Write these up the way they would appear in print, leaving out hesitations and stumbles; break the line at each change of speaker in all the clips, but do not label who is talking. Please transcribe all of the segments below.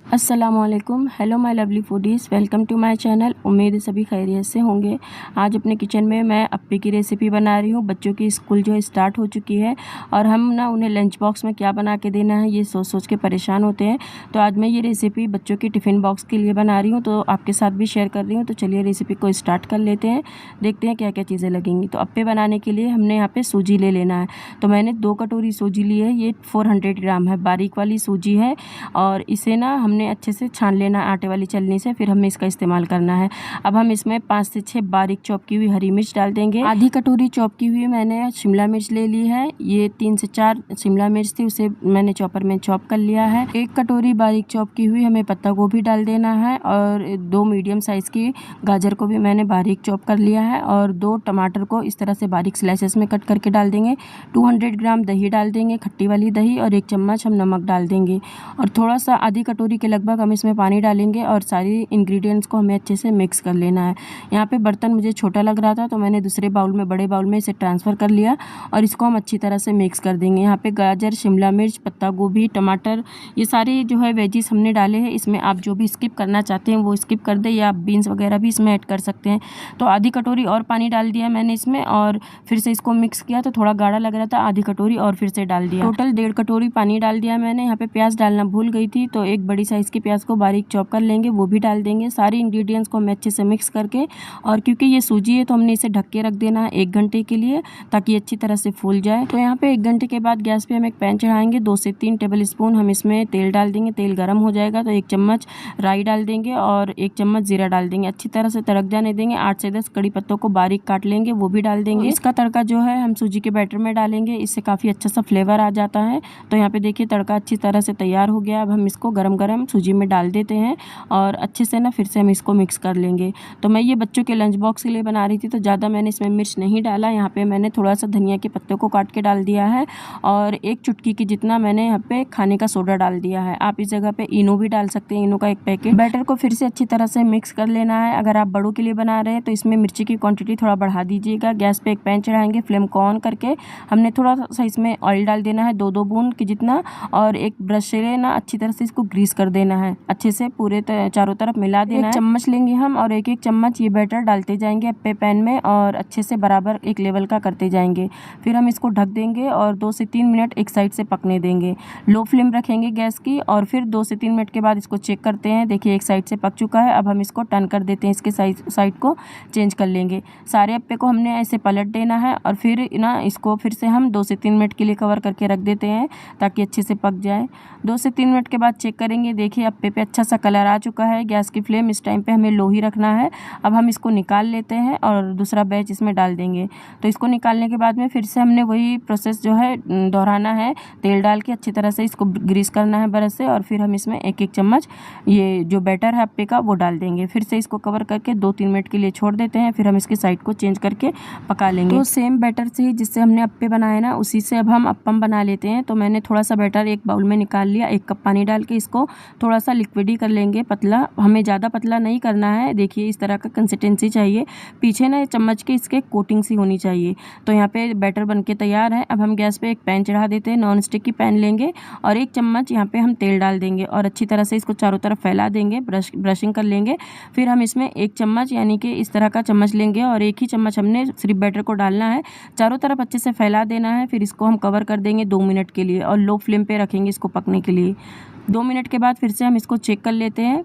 अस्सलामुअलैकुम। Hello my lovely foodies, welcome to my channel. उम्मीद है सभी खैरियत से होंगे। आज अपने किचन में मैं अप्पे की रेसिपी बना रही हूँ। बच्चों की स्कूल जो है स्टार्ट हो चुकी है और हम ना उन्हें लंच बॉक्स में क्या बना के देना है ये सोच सोच के परेशान होते हैं। तो आज मैं ये रेसिपी बच्चों की टिफ़िन बॉक्स के लिए बना रही हूँ, तो आपके साथ भी शेयर कर रही हूँ। तो चलिए रेसिपी को स्टार्ट कर लेते हैं, देखते हैं क्या क्या चीज़ें लगेंगी। तो अप्पे बनाने के लिए हमने यहाँ पर सूजी ले लेना है। तो मैंने 2 कटोरी सूजी ली है। ये 400 ग्राम है, बारीक वाली सूजी है और इसे ना हमने अच्छे से छान लेना आटे वाली छलनी से, फिर हमें इसका इस्तेमाल करना है। अब हम इसमें 5 से 6 बारीक चॉप की हुई हरी मिर्च डाल देंगे। आधी कटोरी चॉप की हुई मैंने शिमला मिर्च ले ली है। ये 3 से 4 शिमला मिर्च थी, उसे मैंने चॉपर में चॉप कर लिया है। 1 कटोरी बारीक चॉप की हुई हमें पत्ता गोभी डाल देना है और 2 मीडियम साइज़ की गाजर को भी मैंने बारीक चॉप कर लिया है और 2 टमाटर को इस तरह से बारीक स्लाइसेस में कट करके डाल देंगे। 200 ग्राम दही डाल देंगे, खट्टी वाली दही, और 1 चम्मच हम नमक डाल देंगे और थोड़ा सा आधी कटोरी के लगभग हम इसमें पानी डालेंगे और सारी इंग्रेडिएंट्स को हमें अच्छे से मिक्स कर लेना है। यहाँ पे बर्तन मुझे छोटा लग रहा था तो मैंने दूसरे बाउल में, बड़े बाउल में इसे ट्रांसफ़र कर लिया और इसको हम अच्छी तरह से मिक्स कर देंगे। यहाँ पे गाजर, शिमला मिर्च, पत्ता गोभी, टमाटर, ये सारे जो है वेजिस हमने डाले हैं। इसमें आप जो भी स्किप करना चाहते हैं वो स्किप कर दें या आप बीन्स वगैरह भी इसमें ऐड कर सकते हैं। तो आधी कटोरी और पानी डाल दिया मैंने इसमें और फिर से इसको मिक्स किया तो थोड़ा गाढ़ा लग रहा था, आधी कटोरी और फिर से डाल दिया। टोटल 1.5 कटोरी पानी डाल दिया मैंने। यहाँ पे प्याज डालना भूल गई थी तो एक बड़ी साइज़ की प्याज को बारीक चॉप कर लेंगे, वो भी डाल देंगे। सारी इंग्रेडिएंट्स को हमें अच्छे से मिक्स करके, और क्योंकि ये सूजी है तो हमने इसे ढक के रख देना है 1 घंटे के लिए ताकि अच्छी तरह से फूल जाए। तो यहाँ पे 1 घंटे के बाद गैस पे हम एक पैन चढ़ाएंगे। 2 से 3 टेबल स्पून हम इसमें तेल डाल देंगे। तेल गर्म हो जाएगा तो 1 चम्मच राई डाल देंगे और 1 चम्मच जीरा डाल देंगे। अच्छी तरह से तड़क जाने देंगे। 8 से 10 कड़ी पत्तों को बारीक काट लेंगे, वो भी डाल देंगे। इसका तड़का जो है हम सूजी के बैटर में डालेंगे, इससे काफ़ी अच्छा सा फ्लेवर आ जाता है। तो यहाँ पे देखिए तड़का अच्छी तरह से तैयार हो गया। अब हम इसको गरम गरम सूजी में डाल देते हैं और अच्छे से ना फिर से हम इसको मिक्स कर लेंगे। तो मैं ये बच्चों के लंच बॉक्स के लिए बना रही थी तो ज़्यादा मैंने इसमें मिर्च नहीं डाला। यहाँ पे मैंने थोड़ा सा धनिया के पत्तों को काट के डाल दिया है और 1 चुटकी की जितना मैंने यहाँ पे खाने का सोडा डाल दिया है। आप इस जगह पे इनो भी डाल सकते हैं, इनो का 1 पैकेट। बैटर को फिर से अच्छी तरह से मिक्स कर लेना है। अगर आप बड़ों के लिए बना रहे हैं तो इसमें मिर्ची की क्वांटिटी थोड़ा बढ़ा दीजिएगा। गैस पे एक पैन चढ़ाएंगे, फ्लेम को ऑन करके हमने थोड़ा सा इसमें ऑयल डाल देना है, 2-2 बूंद की जितना, और एक ब्रश से ना अच्छी तरह से इसको ग्रीस कर देना है। अच्छे से पूरे चारों तरफ मिला देना है। 1 चम्मच लेंगे हम और 1-1 चम्मच ये बैटर डालते जाएंगे अप्पे पैन में और अच्छे से बराबर एक लेवल का करते जाएंगे। फिर हम इसको ढक देंगे और 2 से 3 मिनट एक साइड से पकने देंगे। लो फ्लेम रखेंगे गैस की और फिर 2 से 3 मिनट के बाद इसको चेक करते हैं। देखिए एक साइड से पक चुका है। अब हम इसको टर्न कर देते हैं, इसके साइड को चेंज कर लेंगे। सारे अप्पे को हमने ऐसे पलट देना है और फिर ना इसको फिर से हम 2 से 3 मिनट के लिए कवर करके रख देते हैं ताकि अच्छे से पक जाए। 2 से 3 मिनट के बाद चेक करेंगे। देखिए अप्पे पे अच्छा सा कलर आ चुका है। गैस की फ्लेम इस टाइम पे हमें लो ही रखना है। अब हम इसको निकाल लेते हैं और दूसरा बैच इसमें डाल देंगे। तो इसको निकालने के बाद में फिर से हमने वही प्रोसेस जो है दोहराना है। तेल डाल के अच्छी तरह से इसको ग्रीस करना है ब्रश से और फिर हम इसमें 1-1 चम्मच ये जो बैटर है अप्पे का वो डाल देंगे। फिर से इसको कवर करके 2-3 मिनट के लिए छोड़ देते हैं। फिर हम इसकी साइड को चेंज करके पका लेंगे। तो सेम बैटर से ही जिससे हमने अप्पे बनाए ना उसी से अब हम अप्पम बना लेते हैं। तो मैंने थोड़ा सा बैटर एक बाउल में निकाल लिया। 1 कप पानी डाल के इसको थोड़ा सा लिक्विड ही कर लेंगे, पतला, हमें ज़्यादा पतला नहीं करना है। देखिए इस तरह का कंसिस्टेंसी चाहिए। पीछे ना चम्मच के इसके कोटिंग सी होनी चाहिए। तो यहाँ पे बैटर बनके तैयार है। अब हम गैस पे एक पैन चढ़ा देते हैं। नॉन स्टिक की पैन लेंगे और 1 चम्मच यहाँ पे हम तेल डाल देंगे और अच्छी तरह से इसको चारों तरफ फैला देंगे, ब्रशिंग कर लेंगे। फिर हम इसमें 1 चम्मच यानी कि इस तरह का चम्मच लेंगे और 1 ही चम्मच हमने सिर्फ बैटर को डालना है। चारों तरफ अच्छे से फैला देना है। फिर इसको हम कवर कर देंगे 2 मिनट के लिए और लो फ्लेम पे रखेंगे इसको पकने के लिए। 2 मिनट के बाद फिर से हम इसको चेक कर लेते हैं।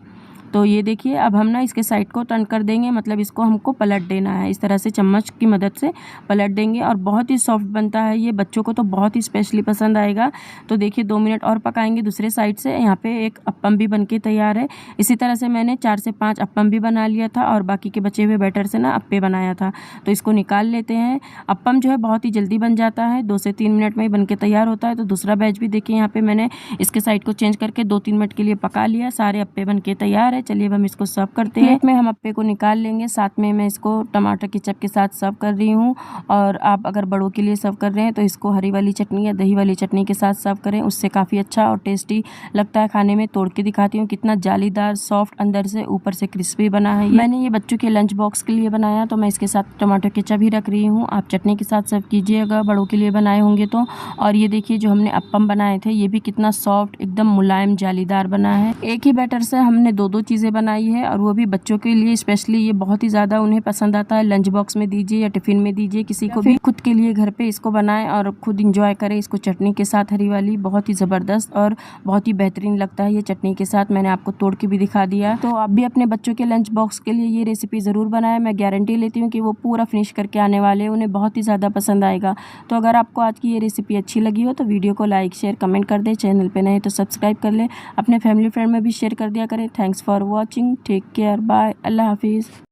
तो ये देखिए अब हम ना इसके साइड को टर्न कर देंगे, मतलब इसको हमको पलट देना है। इस तरह से चम्मच की मदद से पलट देंगे और बहुत ही सॉफ्ट बनता है ये। बच्चों को तो बहुत ही स्पेशली पसंद आएगा। तो देखिए 2 मिनट और पकाएंगे दूसरे साइड से। यहाँ पे एक अप्पम भी बनके तैयार है। इसी तरह से मैंने 4 से 5 अप्पम भी बना लिया था और बाकी के बचे हुए बैटर से ना अप्पे बनाया था। तो इसको निकाल लेते हैं। अप्पम जो है बहुत ही जल्दी बन जाता है, 2 से 3 मिनट में ही बनके तैयार होता है। तो दूसरा बैच भी देखिए यहाँ पे मैंने इसके साइड को चेंज करके 2-3 मिनट के लिए पका लिया। सारे अप्पे बनके तैयार है। चलिए अब हम इसको सर्व करते हैं। प्लेट में हम अप्पे को निकाल लेंगे, साथ में मैं इसको टमाटर केचप के साथ सर्व कर रही हूँ। और आप अगर बड़ों के लिए सर्व कर रहे हैं तो इसको हरी वाली चटनी या दही वाली चटनी के साथ सर्व करें, उससे काफ़ी अच्छा और टेस्टी लगता है खाने में। तोड़ के दिखाती हूँ कितना जालीदार, सॉफ्ट, अंदर से ऊपर से क्रिस्पी बना है। मैंने ये बच्चों के लंच बॉक्स के लिए बनाया, तो मैं इसके साथ टमाटर केचप भी रख रही हूँ। आप चटनी के साथ सर्व कीजिएगा बड़ों के लिए बनाए होंगे तो। और ये देखिए जो हमने अप्पम बनाए थे, ये भी कितना सॉफ्ट, एकदम मुलायम, जालीदार बना है। एक ही बैटर से हमने दो चीज़ें बनाई है, और वो भी बच्चों के लिए स्पेशली। ये बहुत ही ज़्यादा उन्हें पसंद आता है। लंच बॉक्स में दीजिए या टिफ़िन में दीजिए किसी को भी। खुद के लिए घर पे इसको बनाएं और खुद इंजॉय करें इसको चटनी के साथ, हरी वाली। बहुत ही ज़बरदस्त और बहुत ही बेहतरीन लगता है ये चटनी के साथ। मैंने आपको तोड़ के भी दिखा दिया। तो आप भी अपने बच्चों के लंच बॉक्स के लिए ये रेसिपी ज़रूर बनाएं। मैं गारंटी लेती हूँ कि वो पूरा फिनिश करके आने वाले हैं, उन्हें बहुत ही ज़्यादा पसंद आएगा। तो अगर आपको आज की ये रेसिपी अच्छी लगी हो तो वीडियो को लाइक, शेयर, कमेंट कर दें। चैनल पे नए तो सब्सक्राइब कर लें। अपने फैमिली फ्रेंड में भी शेयर कर दिया करें। Thanks for watching. Take care. Bye. अल्लाह हाफिज़।